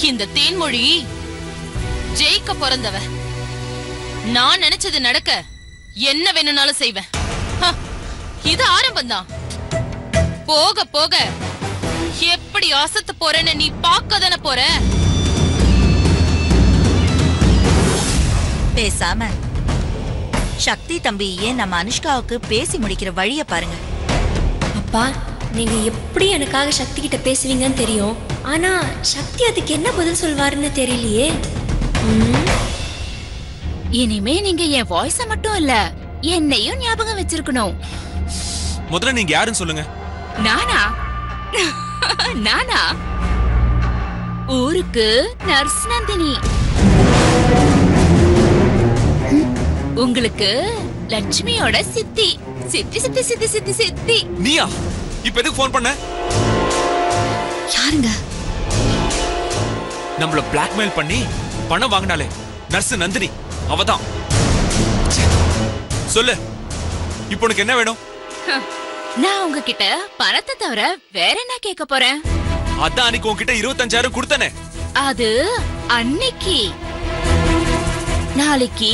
இந்த தேன்மொழி ஜெயிக்க பிறந்தவ. நான் நினைச்சது நடக்க என்ன வேணும்னாலும் செய்வேன். இது ஆரம்பம்தான். போக போக எப்படி அசத்து போறேன்னு நீ பார்க்க தானே போற. பேசாம சக்தி தம்பியே நம்ம அனுஷ்காவுக்கு பேசி முடிக்கிற வழிய பாருங்க. அப்பா, நீங்க எப்படி எனக்காக சக்தி கிட்ட பேசுவீங்கன்னு தெரியும். ஆனா சக்தி அதுக்கு என்ன பதில் சொல்வாருன்னு தெரியலையே. இனிமே நீங்க என் வாய்ஸ மட்டும் இல்ல, என்னையும் ஞாபகம் வச்சிருக்கணும். முதல்ல நீங்க யாருன்னு சொல்லுங்க. நானா? நானா? ஊருக்கு நர்ஸ் நந்தினி. உங்களுக்கு லட்சுமியோட சித்தி. சித்தி சித்தி சித்தி சித்தி சித்தி. நீயா? இப்ப எதுக்கு போன் பண்ண? யாருங்க? நம்மள பிளாக்மெயில் பண்ணி பணம் வாங்கினாலே நர்ஸ் நந்தினி, அவதான். சொல்லு, இப்போ உனக்கு என்ன வேணும்? நான் உங்ககிட்ட பணத்தை தவிர வேற என்ன கேட்க போறேன்? அதான் அன்னைக்கு உன்கிட்ட 25,000 கொடுத்தனே. அது அன்னைக்கு. நாளைக்கு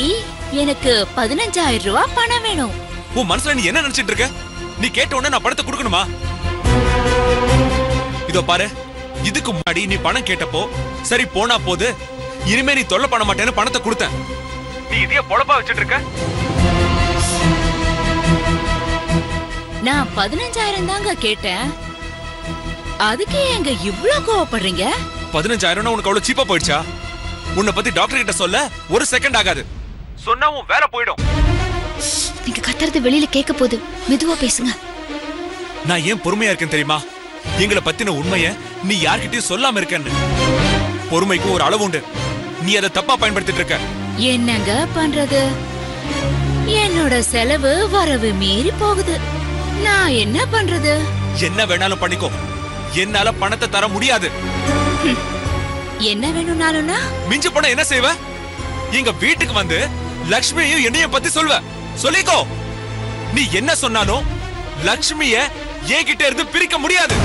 எனக்கு 15,000 ரூபாய் பணம் வேணும். உன் மனசுல நீ என்ன நினைச்சிட்டு இருக்க? நீ கேட்ட உடனே நான் பணத்தை கொடுக்கணுமா? இதோ பாரு, இதுக்கு முன்னாடி நீ பணம் கேட்டப்போ சரி போனா போது, இனிமே நீ தொல்லை பண்ண மாட்டேன்னு பணத்தை கொடுத்தேன். நீ இதைய பொழப்பா வச்சிட்டு இருக்க? நான் 15,000 தாங்க கேட்டேன். அதுக்கு ஏங்க இவ்ளோ கோவப்படுறீங்க? 15,000 உனக்கு அவ்வளவு சீப்பா போயிடுச்சா? உன்னை பத்தி டாக்டர் கிட்ட சொல்ல ஒரு செகண்ட் ஆகாது. சொன்னா உன் வேலை போயிடும். நீங்க கத்துறது வெளியில கேட்க போது, மெதுவா பேசுங்க. நான் ஏன் பொறுமையா இருக்கேன் தெரியுமா? எங்களை பத்தின உண்மைய நீ யார்கிட்டயும் சொல்லாம இருக்கன்னு. பொறுமைக்கு ஒரு அளவு உண்டு. நீ அதை தப்பா பயன்படுத்திட்டு இருக்க. என்னங்க பண்றது? என்னோட செலவு வரவு மீறி போகுது. நான் என்ன பண்றது? என்ன வேணாலும் பண்ணிக்கோ, என்னால பணத்தை தர முடியாது. என்ன வேணும்னாலும்னா மிஞ்சு போன என்ன செய்வ? எங்க வீட்டுக்கு வந்து லக்ஷ்மியையும் என்னையும் பத்தி சொல்வ. சொல்லிக்கோ. நீ என்ன சொன்னாலும் லக்ஷ்மிய என்கிட்ட இருந்து பிரிக்க முடியாது.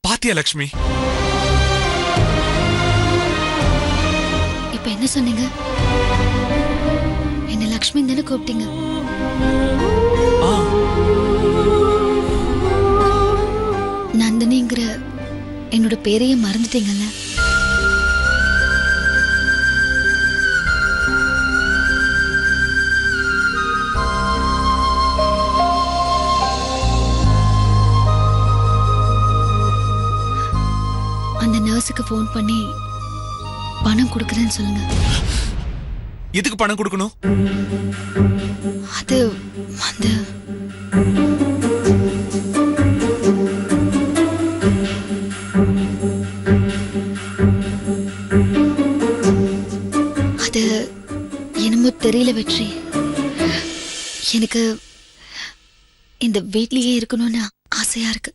பாத்தியா லக்ஷ்மி? இப்ப என்ன சொன்னீங்க? என்ன லக்ஷ்மி தானே கூப்பிட்டீங்க? நந்தினிங்கிற என்னோட பேரையே மறந்துட்டீங்கல்ல? அந்த நர்ஸுக்கு போன் பண்ணி பணம் கொடுக்கறேன்னு சொல்லுங்க. எதுக்கு பணம் கொடுக்கணும்? அது வந்து அது என்னமோ தெரியல வெற்றி. எனக்கு இந்த வீட்லயே இருக்கணும்னு ஆசையா இருக்கு.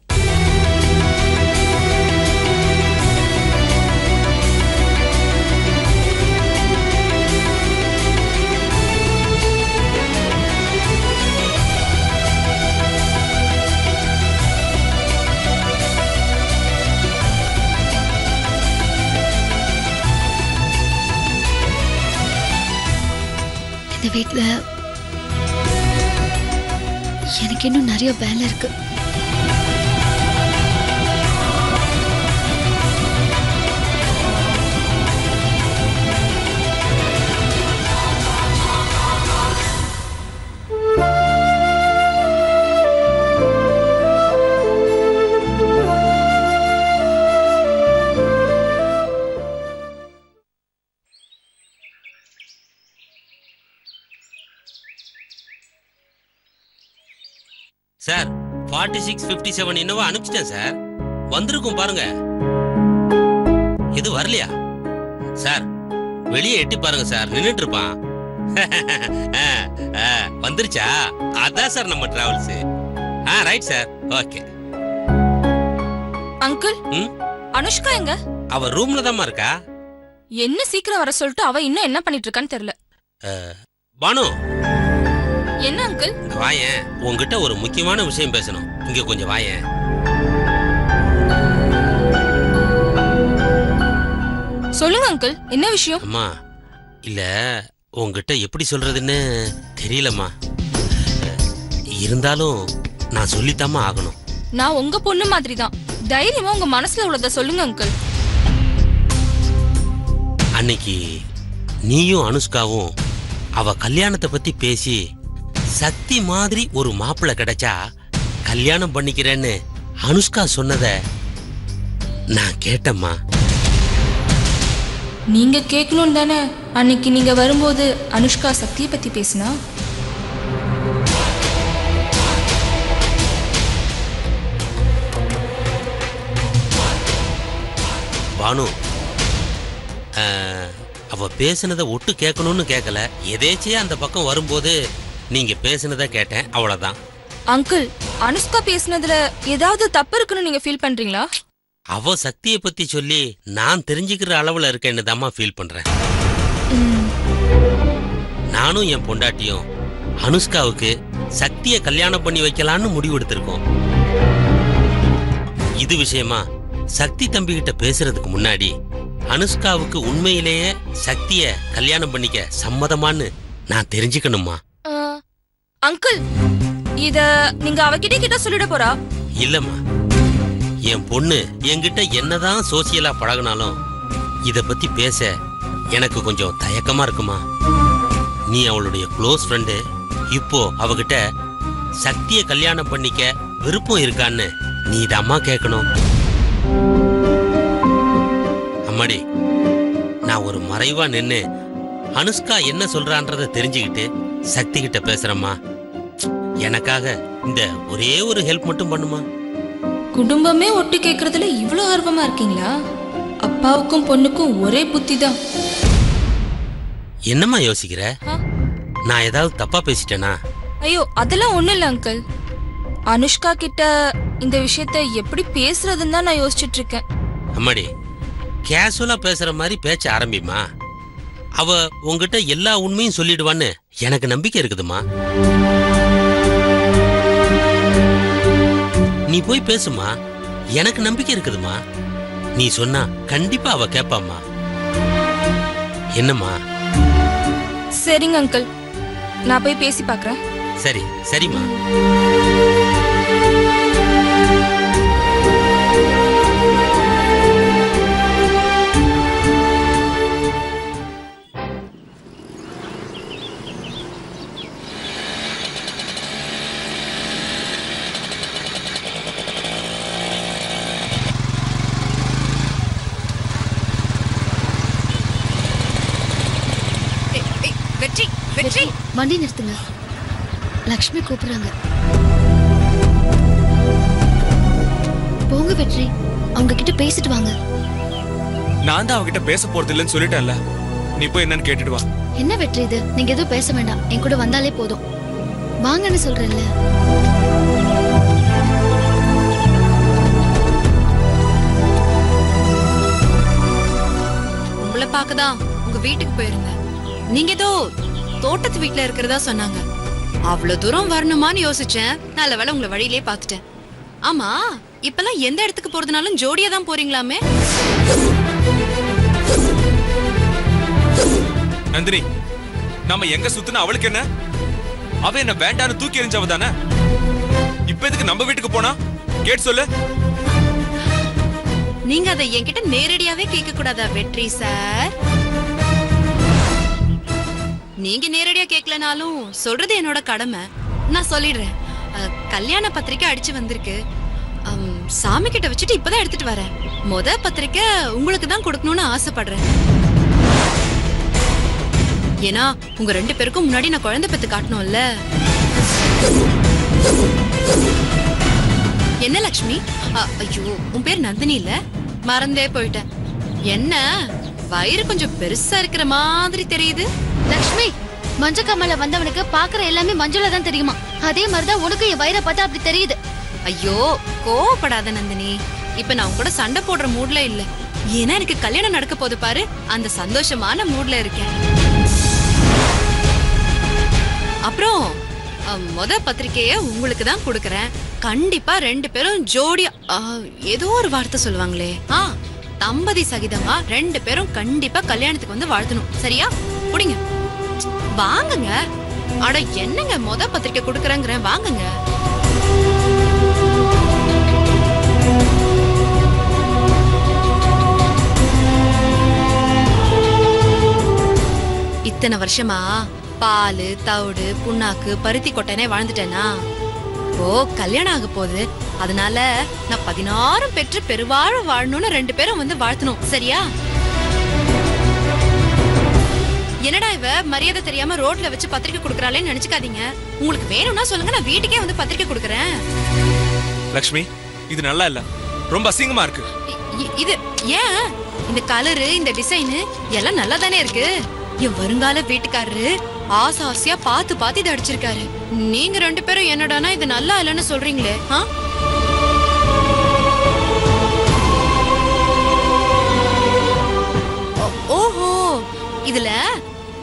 இந்த வீட்ல எனக்கு இன்னும் நிறைய வேலை இருக்கு. சார் 4657 இன்னும் அனுப்பிச்சிட்டேன் சார். வந்திருக்கும் பாருங்க. இது வரலையா? சார் வெளியே எட்டி பாருங்க சார், நின்னுட்டு இருப்பான். வந்துருச்சா? அதான் சார் நம்ம travels. Right sir, okay. Uncle, Anushka எங்க? அவ ரூம்ல தான் இருக்கா. என்ன சீக்கிரம் வர சொல்லிட்டு அவ இன்னும் என்ன பண்ணிட்டு இருக்கான்னு தெரியல. பானு, என்ன அங்கிள்? வாயேன், உங்ககிட்ட ஒரு முக்கியமான விஷயம் பேசணும். இங்க கொஞ்சம் வாயேன். சொல்லுங்க அங்கிள், என்ன விஷயம்? அம்மா, இல்ல உங்ககிட்ட எப்படி சொல்றதுன்னு தெரியலம்மா. இருந்தாலும் நான் சொல்லித்தாமா ஆகணும். நான் உங்க பொண்ணு மாதிரி தான். தைரியமா உங்க மனசுல உள்ளத சொல்லுங்க அங்கிள். அன்னைக்கு நீயும் அனுஷ்காவும் அவ கல்யாணத்தை பத்தி பேசி சக்தி மாதிரி ஒரு மாப்பிள்ளை கிடைச்சா கல்யாணம் பண்ணிக்கிறேன்னு அனுஷ்கா சொன்னத நான் கேட்டம்மா. நீங்க கேட்கணும் தானே அன்னைக்கு நீங்க வரும்போது அனுஷ்கா சக்தியை பத்தி பேசினா? பானு, அவ பேசினதை ஒட்டு கேட்கணும்னு கேட்கல, எதேச்சியா அந்த பக்கம் வரும்போது நீங்க பேசினதை கேட்டேன், அவ்வளவுதான். அங்கிள், அனுஷ்கா பேசினதுல ஏதாவது தப்பு இருக்குன்னு நீங்க ஃபீல் பண்றீங்களா? அவ சக்தியை பத்தி சொல்லி நான் தெரிஞ்சுக்கிற அளவுல இருக்கேன்னு தாம்மா ஃபீல் பண்றேன். நானும் என் பொண்டாட்டியும் அனுஷ்காவுக்கு சக்தியை கல்யாணம் பண்ணி வைக்கலான்னு முடிவெடுத்திருக்கோம். இது விஷயமா சக்தி தம்பி கிட்ட பேசுறதுக்கு முன்னாடி அனுஷ்காவுக்கு உண்மையிலேயே சக்திய கல்யாணம் பண்ணிக்க சம்மதமான்னு நான் தெரிஞ்சுக்கணுமா? அங்கிள், இத நீங்க அவகிட்ட சொல்லிட போறா? இல்லம்மா, என் பொண்ணு என்கிட்ட என்னதான் சோசியலா பழகினாலும் இத பத்தி பேச எனக்கு கொஞ்சம் தயக்கமா இருக்குமா. நீ அவளுடைய க்ளோஸ் ஃப்ரெண்டு, இப்போ அவகிட்ட சக்திய கல்யாணம் பண்ணிக்க விருப்பம் இருக்கான்னு நீ இதம்மா கேட்கணும். அம்மாடி, நான் ஒரு மறைவா நின்னு அனுஷ்கா என்ன சொல்றான்றத தெரிஞ்சுக்கிட்டு சக்தி கிட்ட பேசுறம்மா. எனக்காக இந்த ஒரே ஒரு ஹெல்ப் மட்டும் பண்ணுமா? குடும்பமே ஒட்டு கேக்குறதுல இவ்ளோ ஆர்வமா இருக்கீங்களா? அப்பாவுக்கும் பொண்ணுக்கும் ஒரே புத்தி தான். என்னம்மா யோசிக்கிற? நான் ஏதாவது தப்பா பேசிட்டேனா? ஐயோ, அதெல்லாம் ஒண்ணும் இல்ல அங்கிள். அனுஷ்கா கிட்ட இந்த விஷயத்தை எப்படி பேசுறதுன்னு தான் நான் யோசிச்சுட்டு இருக்கேன். அம்மாடி, கேஷுவலா பேசுற மாதிரி பேச்ச ஆரம்பிமா. அவ உங்ககிட்ட எல்லா உண்மையும் சொல்லிடுவான்னு எனக்கு நம்பிக்கை இருக்குதுமா. நீ போய் பேசுமா, எனக்கு நம்பிக்கை இருக்குதுமா. நீ சொன்னா கண்டிப்பா அவ கேப்பாமா. என்னம்மா? சரிங்க அங்கிள், நான் போய் பேசி பார்க்கறேன். சரி, சரிம்மா. வெற்றி, வெற்றி, வண்டி நிறுத்துங்க. லக்ஷ்மி கூப்பிடுறாங்க. போங்க வெற்றி, அவங்க கிட்ட பேசிட்டு வாங்க. நான் தான் அவகிட்ட பேச போறது இல்லைன்னு சொல்லிட்டேன்ல, நீ போய் என்னன்னு கேட்டுட்டு வா. என்ன வெற்றி இது? நீங்க எதுவும் பேச வேண்டாம், என் கூட வந்தாலே போதும். வாங்கன்னு சொல்றேன்ல. உங்களை பார்க்கதான் உங்க வீட்டுக்கு போயிருந்தேன். நீங்க ஏதோ தோட்டத்து வீட்டுல இருக்கிறதா சொன்னாங்க. அவ்வளவு தூரம் வரணுமான்னு யோசிச்சேன். நல்ல வேளை உங்களை வழியிலே பார்த்துட்டேன். ஆமா, இப்பெல்லாம் எந்த இடத்துக்கு போறதுனாலும் ஜோடியா தான் போறீங்களாமே? நந்தினி, நாம எங்க சுத்தின அவளுக்கு என்ன? அவ என்ன வேண்டான்னு தூக்கி எறிஞ்சவ தானே. இப்ப எதுக்கு நம்ம வீட்டுக்கு போனா? கேட் சொல்லு. நீங்க அதை என்கிட்ட நேரடியாவே கேட்க கூடாதா வெற்றி சார்? நீங்க நேரடியா கேட்கலனாலும் சொல்றது என்னோட கடமை. நான் சொல்லிடுறேன். கல்யாண பத்திரிக்கை அடிச்சு வந்திருக்கு. சாமி கிட்ட வச்சுட்டு இப்பதான் எடுத்துட்டு வரேன். முத பத்திரிக்கை உங்களுக்கு தான் கொடுக்கணும்னு ஆசைப்படுறேன். ஏன்னா உங்க 2 பேருக்கும் முன்னாடி நான் குழந்தை பெத்து காட்டணும்ல. என்ன லக்ஷ்மி? ஐயோ, உன் பேர் நந்தினி இல்ல? மறந்தே போயிட்டேன். என்ன வயிறு கொஞ்சம் பெருசா இருக்கிற மாதிரி தெரியுது. லக்ஷ்மி, மஞ்ச கமல வந்தவனுக்கு பாக்குற எல்லாமே மஞ்சளா தான் தெரியுமா? அதே மாதிரிதான் உனக்கு என் வயிறை பார்த்தா அப்படி தெரியுது. ஐயோ கோவப்படாத நந்தினி. இப்ப நான் உன் கூட சண்டை போடுற மூட்ல இல்ல. ஏன்னா எனக்கு கல்யாணம் நடக்க போது பாரு, அந்த சந்தோஷமான மூட்ல இருக்கேன். அப்புறம் முத பத்திரிக்கைய உங்களுக்கு தான் கொடுக்கறேன். கண்டிப்பா 2 பேரும் ஜோடியா ஏதோ ஒரு வார்த்தை சொல்லுவாங்களே, தம்பதி சகிதமா 2 பேரும் கண்டிப்பா கல்யாணத்துக்கு வந்து வாழ்த்தணும். சரியா? புடிங்க, வாங்குங்க. அட என்னங்க முத பத்திரிக்கை கொடுக்கறேங்கிறேன், வாங்குங்க. இத்தனை வருஷமா பால், தவிடு, புண்ணாக்கு, பருத்தி கொட்டனே வாழ்ந்துட்டேனா, ஓ கல்யாணம் ஆக போகுது. அதனால நான் 16 பெற்று பெருவாழ வாழணும்னு 2 பேரும் வந்து வாழ்த்தணும். சரியா? என்னடா இவ மரியாதை தெரியாம ரோட்ல வச்சு பத்திரிக்கை கொடுக்கறாளேன்னு நினைச்சுக்காதீங்க. உங்களுக்கு வேணும்னா சொல்லுங்க, நான் வீட்டுக்கே வந்து பத்திரிக்கை கொடுக்கறேன். லக்ஷ்மி, இது நல்லா இல்ல, ரொம்ப அசிங்கமா இருக்கு. இது ஏன்? இந்த கலரு, இந்த டிசைன் எல்லாம் நல்லா தானே இருக்கு. என் வருங்கால வீட்டுக்காரரு ஆசையா பார்த்து இதை அடிச்சிருக்காரு. நீங்க 2 பேரும் என்னடானா இது நல்லா இல்லைன்னு சொல்றீங்களே. ஓஹோ, இதுல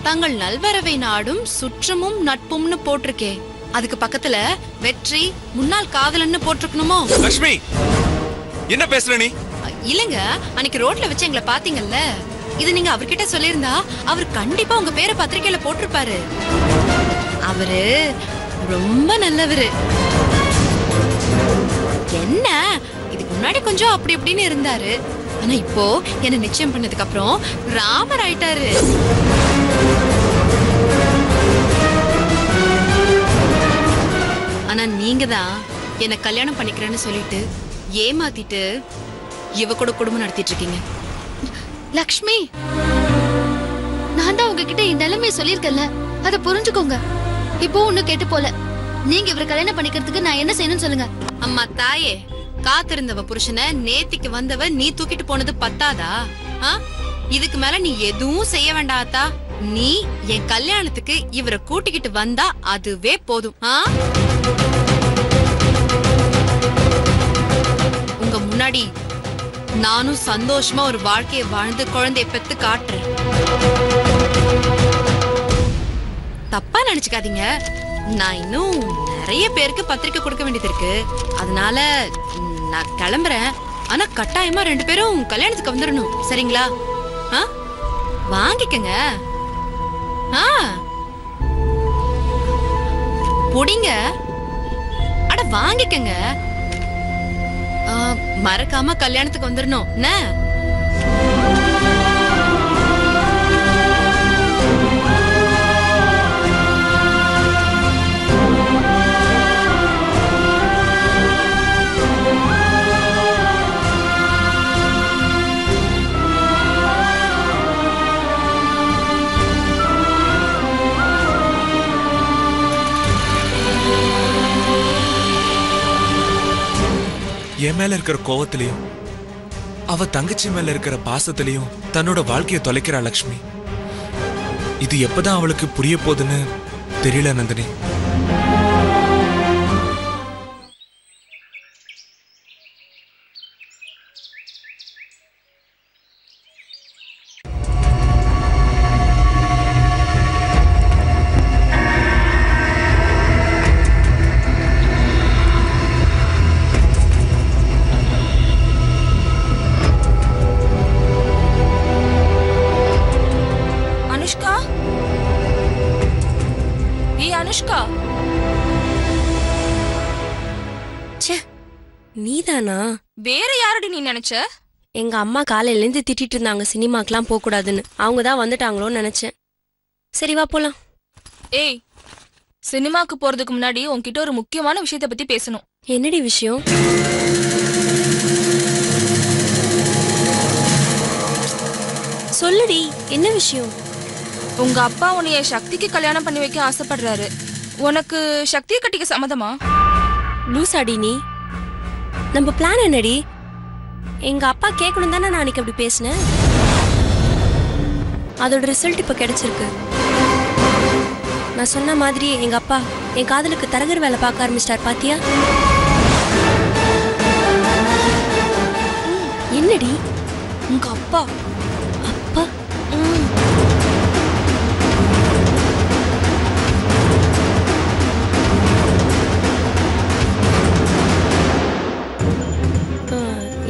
தங்கள் நல்வரவை நாடும் சுற்றமும் நட்பும்னு போட்டிருக்கே, அதுக்கு பக்கத்துல வெற்றி முன்னாள் காதலன்னு போட்டிருக்கணுமோ? லக்ஷ்மி, என்ன பேசுற நீ? இல்லங்க, அன்னைக்கு ரோட்ல வச்சு எங்களை பாத்தீங்கல்ல, இது நீங்க அவர்கிட்ட சொல்லிருந்தா அவர் கண்டிப்பா உங்க பேரை பத்திரிக்கையில போட்டிருப்பாரு. அவரு ரொம்ப நல்லவரு. என்ன, இதுக்கு முன்னாடி கொஞ்சம் அப்படி இப்படின்னு இருந்தாரு. ஆனா இப்போ என்ன நிச்சயம் பண்ணதுக்கு அப்புறம் ராமர் ஆயிட்டாரு. ஆனா நீங்க தான் என்ன கல்யாணம் பண்ணிக்கிறேன்னு சொல்லிட்டு ஏமாத்திட்டு இவ கூட குடும்பம் நடத்திட்டு இருக்கீங்க. லக்ஷ்மி, நான் தான் உங்ககிட்ட இந்த நிலைமையை சொல்லியிருக்கேன்ல, அதை புரிஞ்சுக்கோங்க. இப்போ ஒன்னும் கேட்டு போல. நீங்க இவரை கல்யாணம் பண்ணிக்கிறதுக்கு நான் என்ன செய்யணும்னு சொல்லுங்க. அம்மா தாயே, காத்திருந்தவ புருஷனை நேத்திக்கு வந்தவ நீ தூக்கிட்டு போனது பத்தாதா? இதுக்கு மேல நீ எதுவும் செய்ய வேண்டாத்தா. நீ என் கல்யாணத்துக்கு இவரை கூட்டிக்கிட்டு வந்தா அதுவே போதும். உங்க முன்னாடி நானும் சந்தோஷமா ஒரு வாழ்க்கையை வாழ்ந்து குழந்தைய பெத்து காட்டுறேன். தப்பா நினைச்சுக்காதீங்க, நான் இன்னும் நிறைய பேருக்கு பத்திரிக்கை கொடுக்க வேண்டியது இருக்கு. அதனால நான் கிளம்புறேன். ஆனா கட்டாயமா 2 பேரும் கல்யாணத்துக்கு வந்துடணும். சரிங்களா? வாங்கிக்கங்க. புடிங்க. அட வாங்கிக்கங்க. மறக்காம கல்யாணத்துக்கு வந்துடணும். என் மேல இருக்கிற கோவத்திலையும் அவ தங்கச்சி மேல இருக்கிற பாசத்திலையும் தன்னோட வாழ்க்கையை தொலைக்கிறா லக்ஷ்மி. இது எப்பதான் அவளுக்கு புரிய போகுதுன்னு தெரியல நந்தினி. அனுஷ்கா, நீதானா? வேற யாரடி நீ நினைச்ச? எங்க அம்மா காலையில இருந்து திட்டிட்டு இருந்தாங்க சினிமாக்கெல்லாம் போக கூடாதுன்னு. அவங்க தான் வந்துட்டாங்களோன்னு நினைச்சேன். சரி வா போலாம். ஏய், சினிமாக்கு போறதுக்கு முன்னாடி உன்கிட்ட ஒரு முக்கியமான விஷயத்தை பத்தி பேசணும். என்னடி விஷயம்? சொல்லுடி, என்ன விஷயம்? உங்க அப்பா உன்னைய சக்திக்கு கல்யாணம் பண்ணி வைக்க ஆசைப்படுறாரு. உனக்கு சக்தியை கட்டிக்க சம்மதமா? லூசாடி நீ. நம்ம பிளான் என்னடி? எங்க அப்பா கேட்கணும் தானே நான் அன்னைக்கு அப்படி பேசினேன். அதோட ரிசல்ட் இப்போ கிடைச்சிருக்கு. நான் சொன்ன மாதிரி எங்க அப்பா என் காதலுக்கு தரகர் வேலை பார்க்க ஆரம்பிச்சிட்டார். பாத்தியா? என்னடி? உங்க அப்பா அப்பா?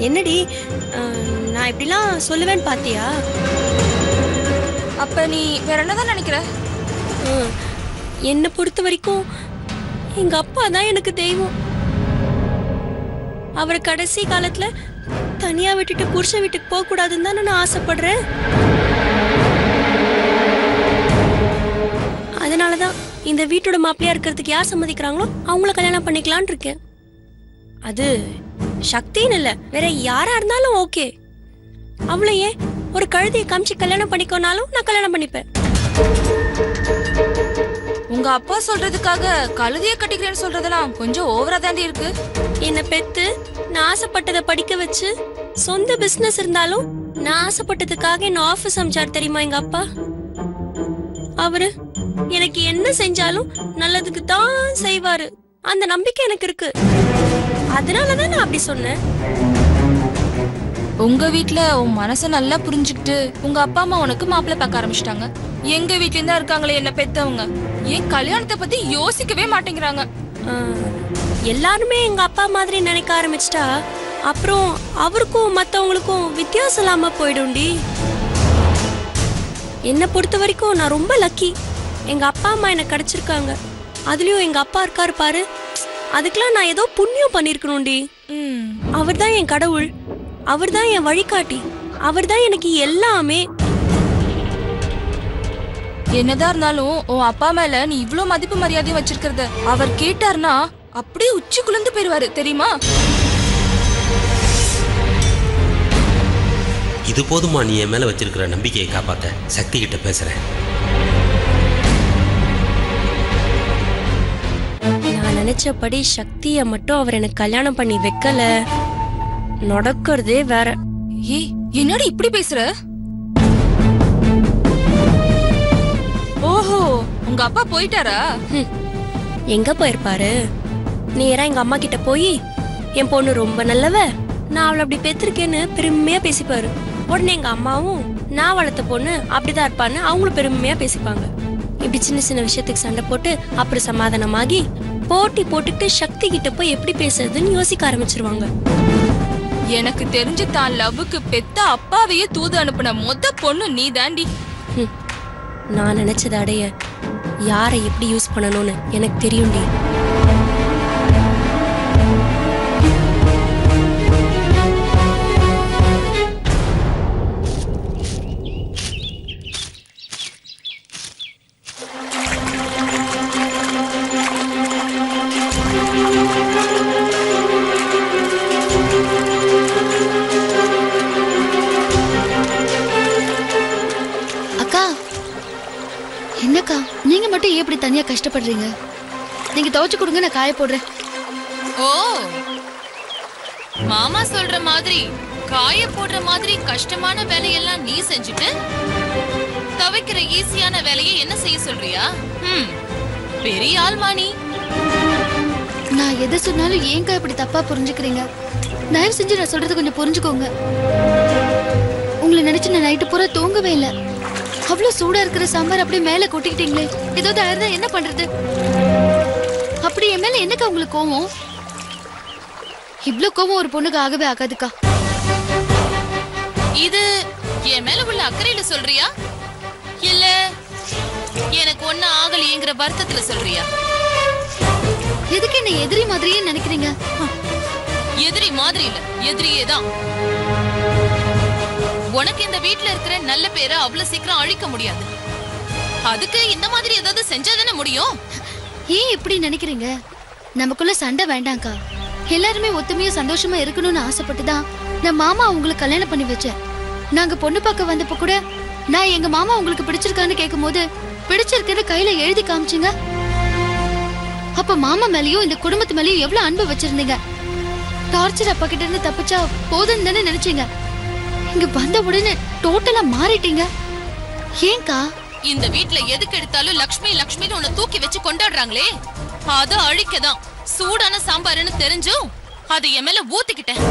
என்னடி நான் இப்படிலாம் சொல்லுவேன்னு பாத்தியா? அப்ப நீ வேற என்னதான் நினைக்கிற? என்னை பொறுத்த வரைக்கும் எங்க அப்பா தான் எனக்கு தெய்வம். அவரை கடைசி காலத்துல தனியா விட்டுட்டு புருஷன் வீட்டுக்கு போக கூடாதுன்னு தான் நான் ஆசைப்படுறேன். அதனாலதான் இந்த வீட்டோட மாப்பிள்ளையா இருக்கிறதுக்கு யார் சம்மதிக்கிறாங்களோ அவங்கள கல்யாணம் பண்ணிக்கலான் இருக்கேன். அது சக்தின்னு இல்ல, வேற யாரா இருந்தாலும் ஓகே. அவளையே ஒரு கழுதையை காமிச்சு கல்யாணம் பண்ணிக்கோனாலும் நான் கல்யாணம் பண்ணிப்பேன். உங்க அப்பா சொல்றதுக்காக கழுதைய கட்டிக்கிறேன்னு சொல்றதெல்லாம் கொஞ்சம் ஓவரா தாண்டி இருக்கு. என்ன பெத்து நான் ஆசைப்பட்டதை படிக்க வச்சு சொந்த பிசினஸ் இருந்தாலும் நான் ஆசைப்பட்டதுக்காக என்ன ஆபீஸ் அமைச்சார் தெரியுமா எங்க அப்பா. அவரு எனக்கு என்ன செஞ்சாலும் நல்லதுக்கு தான் செய்வாரு. அந்த நம்பிக்கை எனக்கு இருக்கு. அதனாலதான் நான் அப்படி சொன்னேன். உங்க வீட்ல உன் மனச நல்லா புரிஞ்சுக்கிட்டு உங்க அப்பா அம்மா உனக்கு மாப்பிள்ளை பார்க்க ஆரம்பிச்சிட்டாங்க. எங்க வீட்ல இருந்தா இருக்காங்களே என்ன பெத்தவங்க, ஏன் கல்யாணத்தை பத்தி யோசிக்கவே மாட்டேங்கிறாங்க. எல்லாருமே எங்க அப்பா மாதிரி நினைக்க ஆரம்பிச்சிட்டா அப்புறம் அவருக்கும் மத்தவங்களுக்கும் வித்தியாசம் இல்லாம போயிடும்டி. என்னை பொறுத்த வரைக்கும் நான் ரொம்ப லக்கி. எங்க அப்பா அம்மா எனக்கு கிடைச்சிருக்காங்க. அதுலயும் எங்க அப்பா இருக்காரு பாரு, அதுக்கெல்லாம் நான் ஏதோ புண்ணியம் பண்ணிருக்கணும்டி. அவர் தான் என் கடவுள், அவர் தான் என் வழிகாட்டி, அவர் தான் எனக்கு எல்லாமே. என்னதான் இருந்தாலும் உன் அப்பா மேல நீ இவ்ளோ மதிப்பு மரியாதையும் வச்சிருக்கிறத அவர் கேட்டார்னா அப்படியே உச்சி குளிர்ந்து போயிருவாரு தெரியுமா? இது போதுமா நீ என் மேல வச்சிருக்கிற நம்பிக்கையை காப்பாத்த? சக்தி கிட்ட பேசுறேன். நான் நினைச்சபடி சக்திய மட்டும் அவர் எனக்கு கல்யாணம் பண்ணி வைக்கல, நடக்கிறதே வேற. ஏய் என்னடி இப்படி பேசுற? ஓஹோ, உங்க அப்பா போயிட்டாரா? எங்க போயிருப்பாரு? நேரா எங்க அம்மா கிட்ட போய் என் பொண்ணு ரொம்ப நல்லவ, நான் அவளை அப்படி பெற்றிருக்கேன்னு பெருமையா பேசிப்பாரு. உடனே எங்க அம்மாவும் நான் வளர்த்த பொண்ணு அப்படிதான் இருப்பான்னு அவங்களும் பெருமையா பேசிப்பாங்க. இப்படி சின்ன சின்ன விஷயத்துக்கு சண்டை போட்டு அப்புறம் சமாதானமாகி போட்டி போட்டுட்டு சக்தி கிட்ட போய் எப்படி பேசுறதுன்னு யோசிக்க ஆரம்பிச்சிருவாங்க. எனக்கு தெரிஞ்சு தான் லவ்வுக்கு பெத்த அப்பாவையே தூது அனுப்புன மொத்த பொண்ணு நீ தாண்டி. நான் நினைச்சதை அடைய யாரை எப்படி யூஸ் பண்ணணும்னு எனக்கு தெரியும்டி. என்னக்கா நீங்க மட்டும் ஏன் இப்படி தனியா கஷ்டப்படுறீங்க? நீங்க துவைச்சு கொடுங்க, நான் காய போடுறேன். ஓ, மாமா சொல்ற மாதிரி காய போடுற மாதிரி கஷ்டமான வேலையெல்லாம் நீ செஞ்சுட்டு துவைக்கிற ஈஸியான வேலையை என்ன செய்ய சொல்றியா? பெரிய ஆள்மா நீ. நான் எதை சொன்னாலும் ஏங்கா இப்படி தப்பா புரிஞ்சுக்கிறீங்க? தயவு செஞ்சு நான் சொல்றது கொஞ்சம் புரிஞ்சுக்கோங்க. உங்களை நினைச்சு நான் நைட்டு பூரா தூங்கவே இல்லை. அவ்வளவு சூடா இருக்கிற சாம்பார் அப்படியே மேல கொட்டிக்கிட்டீங்களே, ஏதாவது ஆயிருந்தா என்ன பண்றது? அப்படி என் மேல என்னக்கா உங்களுக்கு கோவம்? இவ்ளோ கோவம் ஒரு பொண்ணுக்கு ஆகவே ஆகாதுக்கா. இது என் மேல உள்ள அக்கறையில சொல்றியா, இல்ல எனக்கு ஒண்ணு ஆகலையேங்கிற வருத்தத்துல சொல்றியா? எதுக்கு என்ன எதிரி மாதிரியே நினைக்கிறீங்க? எதிரி மாதிரி இல்ல, எதிரியே தான். உனக்கு இந்த வீட்ல இருக்கிற நல்ல பேரை அவ்வளவு சீக்கிரம் அழிக்க முடியாது. அதுக்கு இந்த மாதிரி ஏதாவது செஞ்சாதானே முடியும். ஏன் இப்படி நினைக்கிறீங்க? நமக்குள்ள சண்டை வேண்டாம்க்கா. எல்லாருமே ஒத்துமையா சந்தோஷமா இருக்கணும்னு ஆசைப்பட்டுதான் நான் மாமா உங்களுக்கு கல்யாணம் பண்ணி வச்சேன். நாங்க பொண்ணு பார்க்க வந்தப்ப கூட நான் எங்க மாமா உங்களுக்கு பிடிச்சிருக்கான்னு கேட்கும் போது பிடிச்சிருக்குன்னு கையில எழுதி காமிச்சிங்க. அப்ப மாமா மேலயும் இந்த குடும்பத்து மேலயும் எவ்வளவு அன்பு வச்சிருந்தீங்க. டார்ச்சர் அப்பா கிட்ட இருந்து தப்பிச்சா போதுன்னு தானே நினைச்சீங்க. இங்க வந்த உடனே டோட்டலா மாறிட்டீங்க. ஏன்க்கா? இந்த வீட்ல எதுக்கு எடுத்தாலும் லக்ஷ்மி லக்ஷ்மின்னு உன்னை தூக்கி வச்சு கொண்டாடுறாங்களே, அத அழிக்கதான் சூடான சாம்பாருன்னு தெரிஞ்சும் அது என் மேல ஊத்திக்கிட்டேன்.